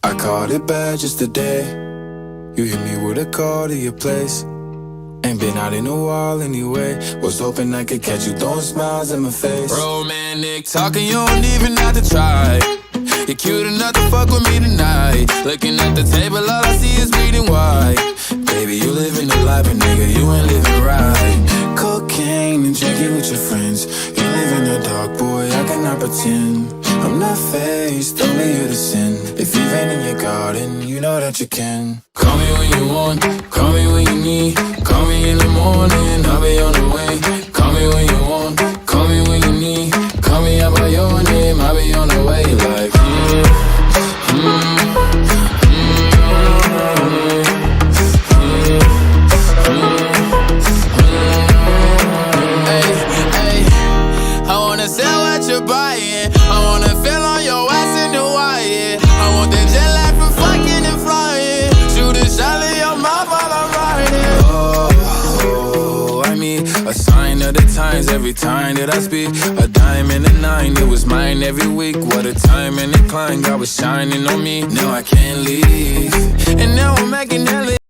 I called it bad just today. You hit me with a call to your place. Ain't been out in a while anyway. Was hoping I could catch you throwing smiles in my face. Romantic talking, you don't even have to try. You're cute enough to fuck with me tonight. Looking at the table, all I see is bleeding white. Baby, you living the life, but nigga, you ain't living right. Cocaine and drinking with your friends. You live in the dark, boy, I cannot pretend. I'm not faced, only you to sin. If you've been in your garden, you know that you can. Call me when you want, call me when you need. Call me in the morning, I'll be on the way. Call me when you want, call me when you need. Call me out by your name, I'll be on the way. Like, I wanna sell what you're buying. I wanna feel on your ass in Hawaii. I want that jet lag from fucking and flying. Shoot a shot in your mouth while I'm riding. Oh, I mean, a sign of the times every time that I speak. A dime and a nine, it was mine every week. What a time and a climb, God was shining on me. Now I can't leave, And now I'm making hella